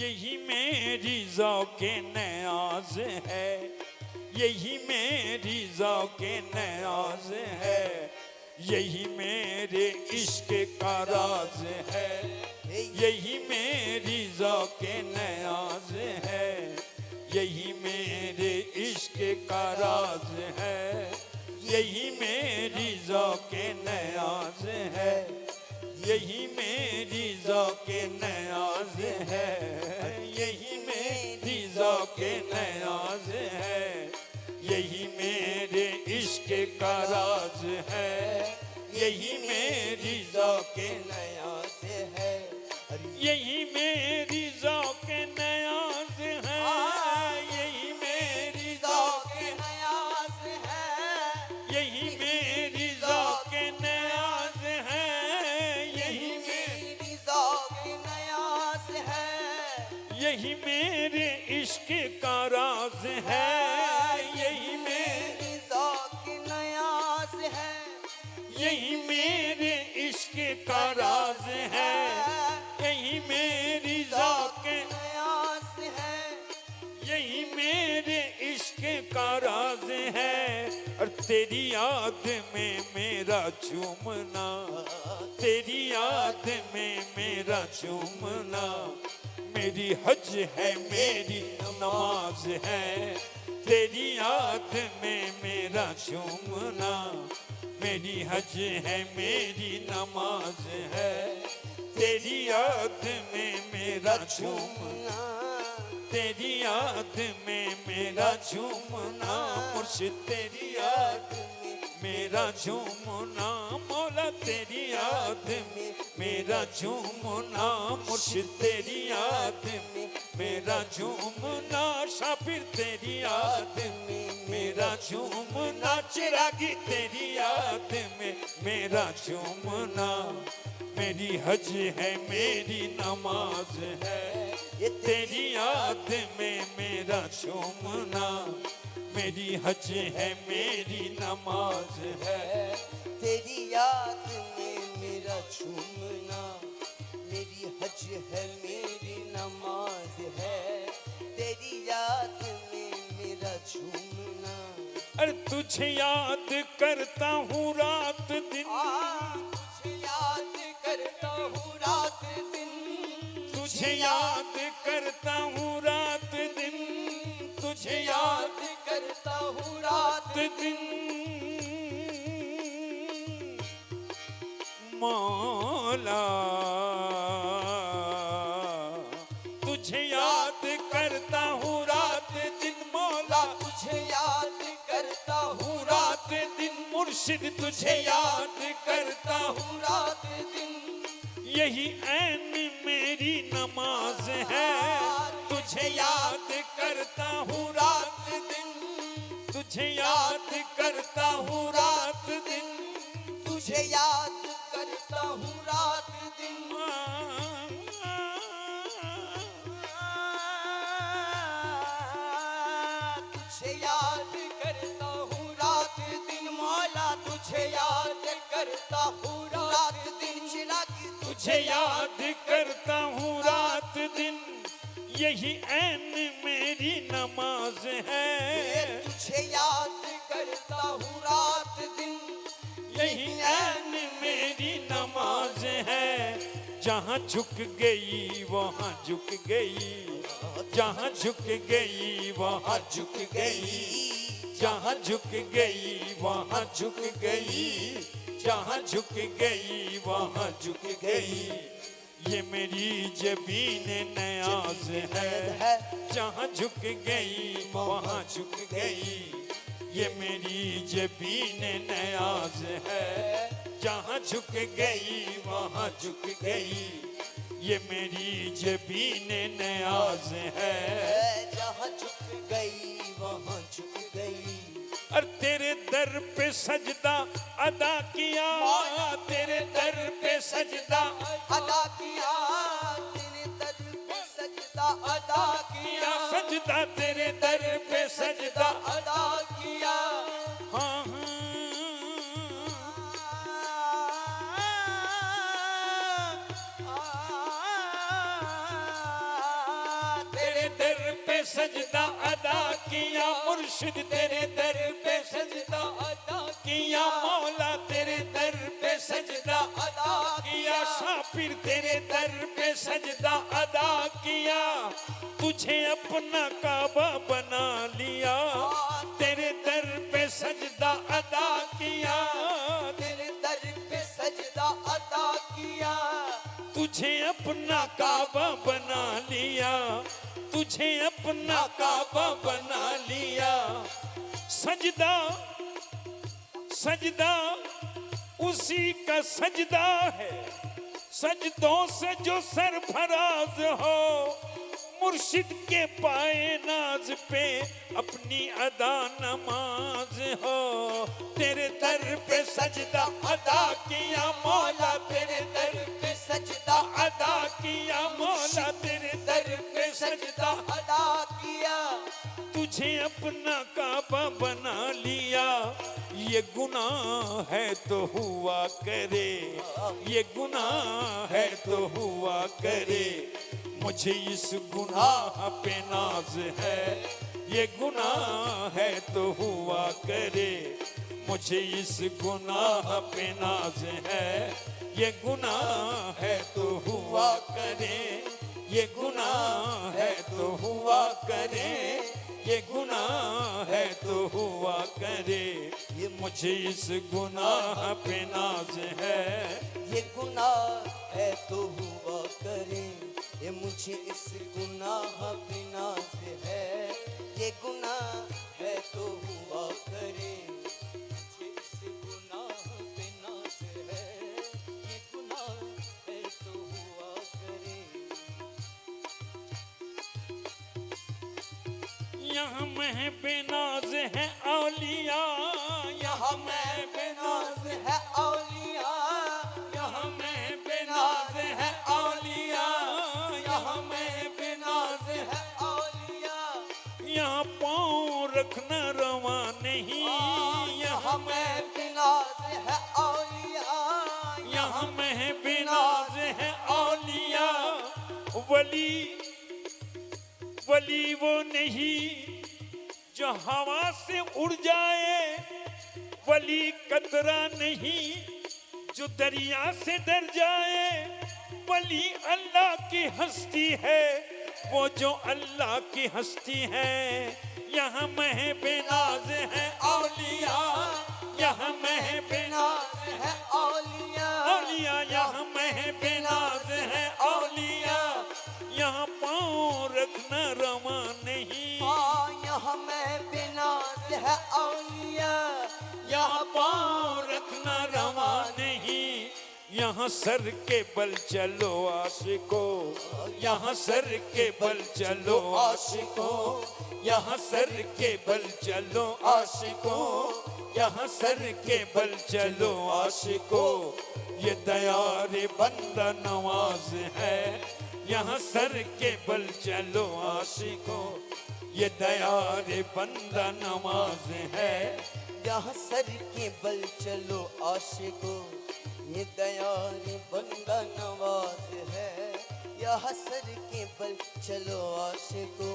यही मेरी ज़ौक़े नियाज़ है, यही मेरी ज़ौक़े नियाज़ है, यही मेरे इश्क का राज है, यही मेरी ज़ौक़े नियाज़ है, यही मेरे इश्क का राज है, यही मेरी ज़ौक़े नियाज़ है, यही मेरी ज़ौक़े नियाज़ है, यही मेरी ज़ौक़े नियाज़ है, यही मेरे इश्क का राज है, यही मेरी ज़ौक़े नियाज़ है, यही मेरी ज़ौक़े नियाज़ है, यही मेरी ज़ौक़े नियाज़ है, यही मेरी ज़ौक़े नियाज़ है, यही मेरी ज़ौक़े नियाज़ है, यही मेरे इश्क का राज है, यही मेरी ज़ौक़े नियाज़ है, यही मेरे इश्क का राज है, यही मेरी ज़ौक़े नियाज़ है, यही मेरे इश्क का राज है। और तेरी याद में मेरा झूमना, तेरी याद में मेरा झूमना, मेरी हज है मेरी नमाज है, तेरी याद में मेरा झूमना, मेरी हज है मेरी नमाज है, तेरी याद में मेरा झूमना, तेरी याद में मेरा झूमना, मुर्शिद तेरी याद में मेरा झूमना, मौला तेरी याद में मेरा झूमना, मुर्शिद तेरी याद में मेरा झूमना, शाफिर तेरी याद में मेरा झूमना, चिरागी तेरी याद में मेरा झूमना, मेरी हज है मेरी नमाज है, ये तेरी याद में मेरा झूमना, मेरी हज है मेरी नमाज है, तेरी याद में मेरा झूमना, मेरी हज है मेरी नमाज है, तेरी याद में मेरा झूमना। अरे तुझे याद करता हूँ रात दिन, तुझे याद करता हूँ रात दिन, तुझे याद करता हूँ रात दिन, तुझे याद करता हूँ रात दिन, मौला तुझे याद करता हूँ रात दिन, मौला तुझे याद करता हूँ रात दिन, मुर्शिद तुझे याद करता हूँ रात दिन, यही ऐन मेरी नमाज है, तुझे याद करता हूँ रात दिन, तुझे याद करता हूँ रात दिन, तुझे याद करता हूँ रात दिन, तुझे याद करता हूँ रात दिन, मौला तुझे याद करता हूँ रात दिन, चिरागी तुझे याद करता हूँ रात दिन, यही ऐन मेरी नमाज है, तुझे याद करता हूँ रात दिन, यही ऐन मेरी नमाज है, जहाँ झुक गई वहाँ झुक गई, जहाँ झुक गई वहाँ झुक गई, जहाँ झुक गई वहाँ झुक गई, जहाँ झुक गई वहाँ झुक गई, ये मेरी जबीन नियाज़ है, जहाँ झुक गई वहाँ झुक गई, ये मेरी जबीन नियाज़ है, जहाँ झुक गई वहाँ झुक गई, ये मेरी जबीन नियाज़ है, जहाँ झुक गई वहाँ झुक गई, और तेरे दर पे सजदा अदा किया, तेरे दर पे सजदा अदा किया, तेरे दर पे सजदा अदा किया, सजदा तेरे दर पे सजदा अदा किया, हाँ सजदा अदा किया, मुर्शिद तेरे दर पे सजदा अदा किया, मौला तेरे दर पे सजदा अदा किया, शापिर तेरे दर पे सजदा अदा किया, तुझे अपना काबा बना लिया, तेरे दर पे सजदा अदा किया, तेरे दर पे सजदा अदा किया, तुझे अपना काबा बना लिया, तुझे अपना काबा बना लिया। सजदा सजदा उसी का सजदा है, सजदों से जो सरफराज हो, मुर्शिद के पाए नाज पे अपनी अदा नमाज हो, तेरे दर पे सजदा अदा किया, मौला तेरे दर पे सजदा अदा किया, मौला तेरे दर पे सजदा अदा किया, तुझे अपना काबा बना लिया। ये गुनाह है तो हुआ करे, ये गुनाह है तो हुआ करे, मुझे इस गुनाह पे नाज है, ये गुनाह है तो हुआ करे, मुझे इस गुनाह पे नाज है, ये गुनाह है तो हुआ करे, ये गुनाह है तो हुआ करे, ये गुनाह है तो हुआ करे, ये मुझे इस गुनाह पे नाज है, ये गुनाह है तो हुआ करे, ये मुझे इस गुनाह पे नाज है, ये गुनाह है तो हुआ करे, मुझे इस गुनाह पे नाज है, ये गुनाह है तो हुआ करे। यहाँ मैं बेनाज है औलिया, यहाँ मैं बेनाज है औलिया, यहाँ मैं बेनाज है औलिया, यहाँ मैं बेनाज है औलिया, यहाँ पाँव रखना रवा नहीं, यहाँ मैं बेनाज है औलिया, यहाँ मैं बेनाज है औलिया। वली वली वो नहीं जो हवा से उड़ जाए, वली कतरा नहीं जो दरिया से डर जाए, वली अल्लाह की हस्ती है, वो जो अल्लाह की हस्ती है। यहाँ मैं बेनाज है औलिया, यहाँ मैं बेनाज है औलिया, औलिया, यहाँ मैं बेनाज है औलिया, यहाँ पाँव रखना रवा नहीं, यहाँ मैं बेनाज है औलिया, यहाँ पाँव रखना रवा नहीं। यहाँ सर के बल चलो आशिको, यहाँ सर के बल चलो आशिको, यहाँ सर के बल चलो आशिको, यहाँ सर के बल चलो आशिको, ये दयारे बंदा नवाज है, यहाँ सर के बल चलो आशिको, ये दयारे बंदा नवाज है, यहाँ सर के बल चलो आशिको, ये दयारे बंदा नवाज है, यहाँ सर के बल चलो आशिको।